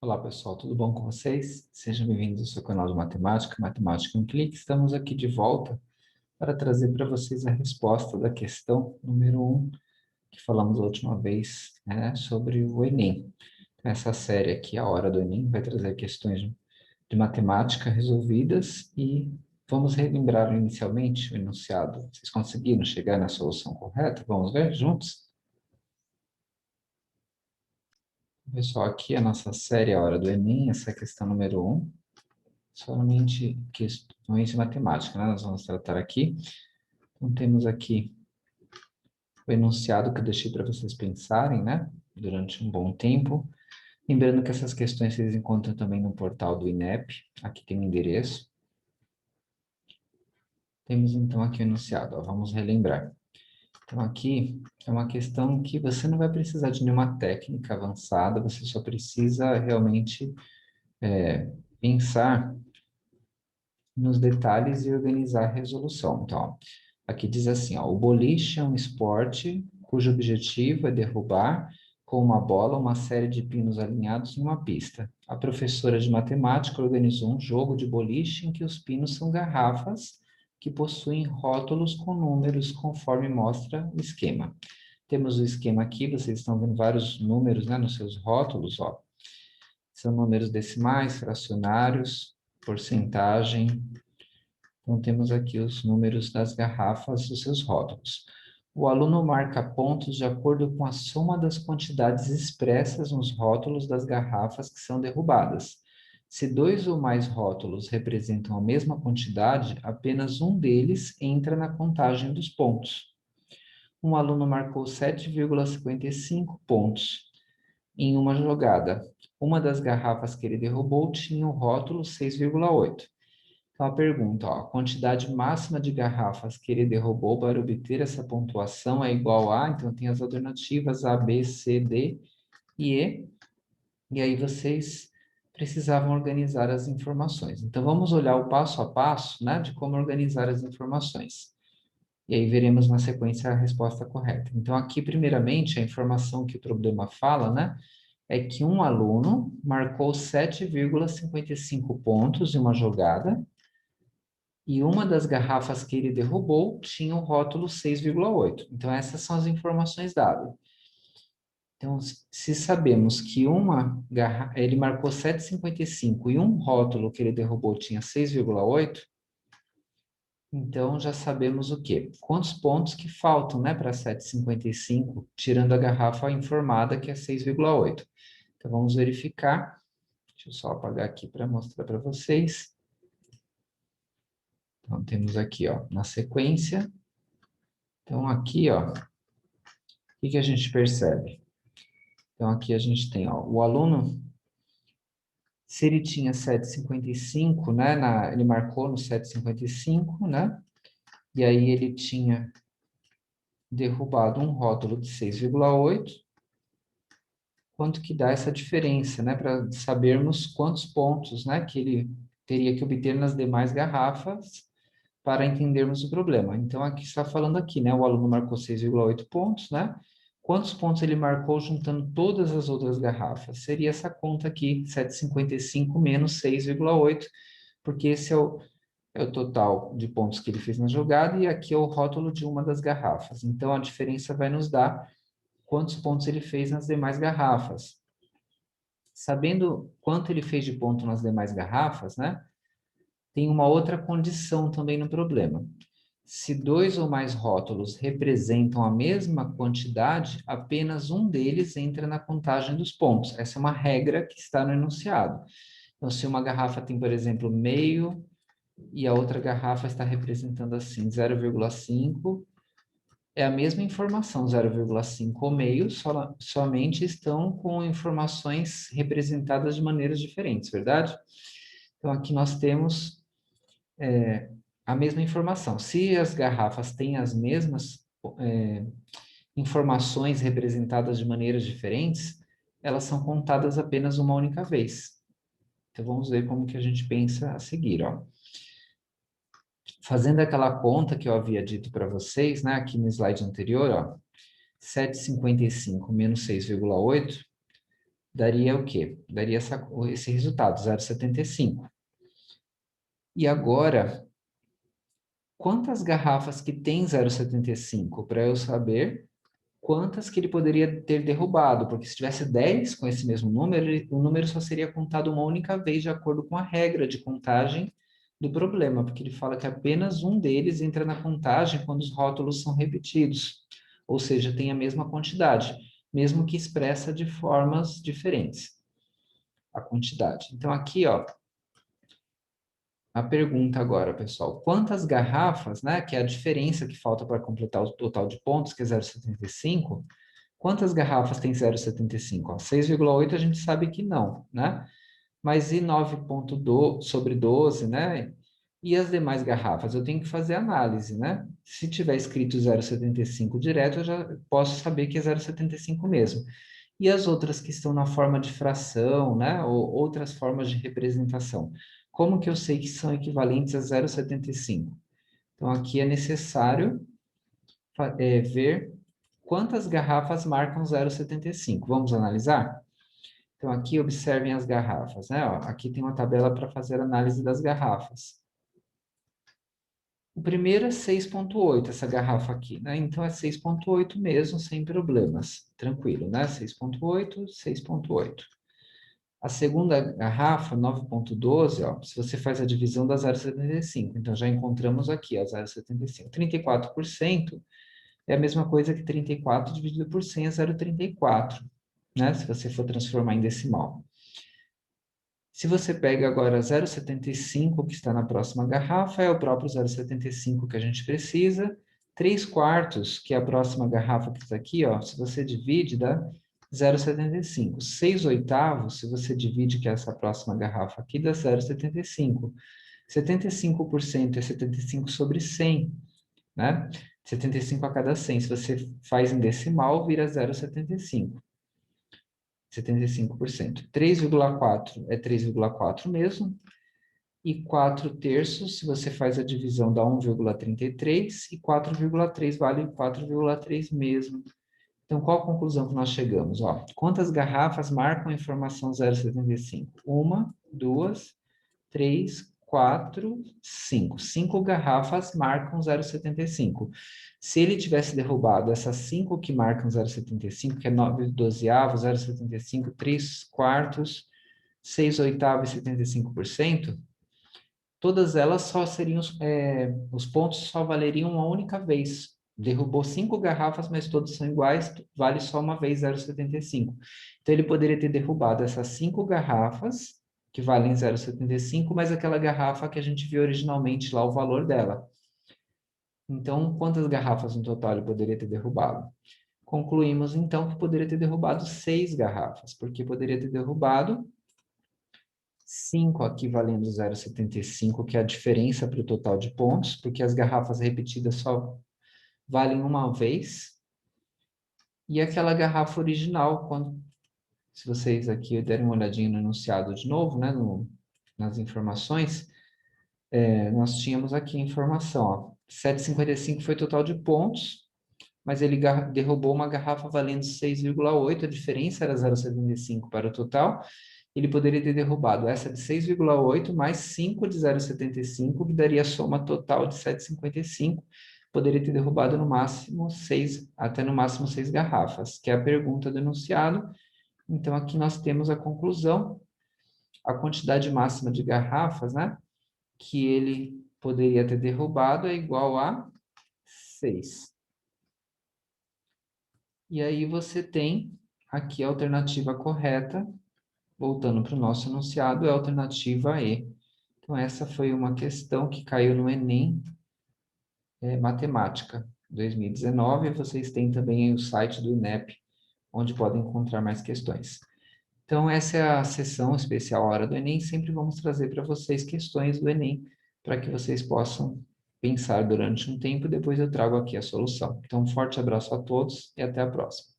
Olá pessoal, tudo bom com vocês? Sejam bem-vindos ao seu canal de matemática, Matemática em Clique. Estamos aqui de volta para trazer para vocês a resposta da questão número 1, que falamos a última vez, né, sobre o Enem. Essa série aqui, a Hora do Enem, vai trazer questões de matemática resolvidas e vamos relembrar inicialmente o enunciado. Vocês conseguiram chegar na solução correta? Vamos ver juntos? Pessoal, aqui a nossa série A Hora do Enem, essa é a questão número 1. Somente questões de matemática, né? Nós vamos tratar aqui. Então, temos aqui o enunciado que eu deixei para vocês pensarem, né? Durante um bom tempo. Lembrando que essas questões vocês encontram também no portal do INEP. Aqui tem o endereço. Temos, então, aqui o enunciado. Ó, vamos relembrar. Então, aqui é uma questão que você não vai precisar de nenhuma técnica avançada. Você só precisa realmente pensar nos detalhes e organizar a resolução. Então, ó, aqui diz assim, ó, o boliche é um esporte cujo objetivo é derrubar com uma bola uma série de pinos alinhados em uma pista. A professora de matemática organizou um jogo de boliche em que os pinos são garrafas que possuem rótulos com números conforme mostra o esquema. Temos o esquema aqui, vocês estão vendo vários números, né, nos seus rótulos, ó. São números decimais, fracionários, porcentagem. Então, temos aqui os números das garrafas, os seus rótulos. O aluno marca pontos de acordo com a soma das quantidades expressas nos rótulos das garrafas que são derrubadas. Se dois ou mais rótulos representam a mesma quantidade, apenas um deles entra na contagem dos pontos. Um aluno marcou 7,55 pontos em uma jogada. Uma das garrafas que ele derrubou tinha o rótulo 6,8. Então, a pergunta, ó, a quantidade máxima de garrafas que ele derrubou para obter essa pontuação é igual a, então tem as alternativas A, B, C, D e E, e aí vocês precisavam organizar as informações. Então, vamos olhar o passo a passo, né, de como organizar as informações. E aí veremos na sequência a resposta correta. Então, aqui, primeiramente, a informação que o problema fala, né, é que um aluno marcou 7,55 pontos em uma jogada, e uma das garrafas que ele derrubou tinha o rótulo 6,8. Então, essas são as informações dadas. Então, se sabemos que ele marcou 7,55 e um rótulo que ele derrubou tinha 6,8, então já sabemos o quê? Quantos pontos que faltam, né, para 7,55, tirando a garrafa informada que é 6,8. Então, vamos verificar. Deixa eu só apagar aqui para mostrar para vocês. Então, temos aqui, ó, na sequência. Então, aqui, ó, o que a gente percebe? Então, aqui a gente tem, ó, o aluno, se ele tinha 7,55, né, ele marcou no 7,55, né, e aí ele tinha derrubado um rótulo de 6,8, quanto que dá essa diferença, né, para sabermos quantos pontos, né, que ele teria que obter nas demais garrafas para entendermos o problema. Então, aqui está falando aqui, né, o aluno marcou 6,8 pontos, né, quantos pontos ele marcou juntando todas as outras garrafas? Seria essa conta aqui, 7,55 menos 6,8, porque esse é o total de pontos que ele fez na jogada, e aqui é o rótulo de uma das garrafas. Então, a diferença vai nos dar quantos pontos ele fez nas demais garrafas. Sabendo quanto ele fez de ponto nas demais garrafas, né, tem uma outra condição também no problema. Se dois ou mais rótulos representam a mesma quantidade, apenas um deles entra na contagem dos pontos. Essa é uma regra que está no enunciado. Então, se uma garrafa tem, por exemplo, meio e a outra garrafa está representando assim 0,5, é a mesma informação, 0,5 ou meio, somente estão com informações representadas de maneiras diferentes, verdade? Então, aqui nós temos a mesma informação. Se as garrafas têm as mesmas informações representadas de maneiras diferentes, elas são contadas apenas uma única vez. Então, vamos ver como que a gente pensa a seguir, ó. Fazendo aquela conta que eu havia dito para vocês, né, aqui no slide anterior, ó, 7,55 menos 6,8, daria o quê? Daria esse resultado, 0,75. E agora, quantas garrafas que tem 0,75? Para eu saber quantas que ele poderia ter derrubado, porque se tivesse 10 com esse mesmo número, o número só seria contado uma única vez, de acordo com a regra de contagem do problema, porque ele fala que apenas um deles entra na contagem quando os rótulos são repetidos, ou seja, tem a mesma quantidade, mesmo que expressa de formas diferentes, a quantidade. Então, aqui, ó, a pergunta agora, pessoal, quantas garrafas, né, que é a diferença que falta para completar o total de pontos, que é 0,75, quantas garrafas tem 0,75? 6,8 a gente sabe que não, né? Mas e 9,2 sobre 12, né? E as demais garrafas? Eu tenho que fazer análise, né? Se tiver escrito 0,75 direto, eu já posso saber que é 0,75 mesmo. E as outras que estão na forma de fração, né? Ou outras formas de representação? Como que eu sei que são equivalentes a 0,75? Então, aqui é necessário ver quantas garrafas marcam 0,75. Vamos analisar? Então, aqui observem as garrafas, né? Ó, aqui tem uma tabela para fazer análise das garrafas. O primeiro é 6,8, essa garrafa aqui, né? Então, é 6,8 mesmo, sem problemas. Tranquilo, né? 6,8, 6,8. A segunda garrafa, 9,12, ó, se você faz a divisão da 0,75, então já encontramos aqui, ó, 0,75. 34% é a mesma coisa que 34 dividido por 100 é 0,34, né? Se você for transformar em decimal. Se você pega agora 0,75, que está na próxima garrafa, é o próprio 0,75 que a gente precisa. 3/4, que é a próxima garrafa que está aqui, ó, se você divide, dá 0,75. 6/8, se você divide, que é essa próxima garrafa aqui, dá 0,75. 75% é 75 sobre 100, né? 75 a cada 100. Se você faz em decimal, vira 0,75. 75%. 3,4 é 3,4 mesmo. E 4/3, se você faz a divisão, dá 1,33. E 4,3 vale 4,3 mesmo. Então, qual a conclusão que nós chegamos? Ó, quantas garrafas marcam a informação 0,75? 1, 2, 3, 4, 5. 5 garrafas marcam 0,75. Se ele tivesse derrubado essas 5 que marcam 0,75, que é 9/12, 0,75, 3/4, 6/8 e 75%, todas elas só seriam, os pontos só valeriam uma única vez. Derrubou 5 garrafas, mas todas são iguais, vale só uma vez 0,75. Então, ele poderia ter derrubado essas 5 garrafas, que valem 0,75, mas aquela garrafa que a gente viu originalmente lá, o valor dela. Então, quantas garrafas no total ele poderia ter derrubado? Concluímos, então, que poderia ter derrubado 6 garrafas, porque poderia ter derrubado 5 aqui valendo 0,75, que é a diferença para o total de pontos, porque as garrafas repetidas só valem uma vez. E aquela garrafa original, se vocês aqui derem uma olhadinha no enunciado de novo, né, nas informações, nós tínhamos aqui a informação, ó, 7,55 foi o total de pontos, mas ele derrubou uma garrafa valendo 6,8, a diferença era 0,75 para o total. Ele poderia ter derrubado essa de 6,8 mais 5 de 0,75, que daria a soma total de 7,55. Poderia ter derrubado no máximo 6, até no máximo 6 garrafas, que é a pergunta do enunciado. Então, aqui nós temos a conclusão, a quantidade máxima de garrafas, né, que ele poderia ter derrubado é igual a 6. E aí você tem aqui a alternativa correta, voltando para o nosso enunciado, é a alternativa E. Então, essa foi uma questão que caiu no Enem, Matemática 2019. Vocês têm também aí o site do INEP, onde podem encontrar mais questões. Então, essa é a sessão especial Hora do Enem. Sempre vamos trazer para vocês questões do Enem, para que vocês possam pensar durante um tempo, depois eu trago aqui a solução. Então, um forte abraço a todos e até a próxima.